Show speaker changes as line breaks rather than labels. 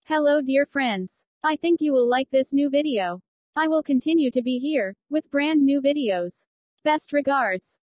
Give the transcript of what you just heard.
Hello dear friends. I think you will like this new video. I will continue to be here, with brand new videos. Best regards.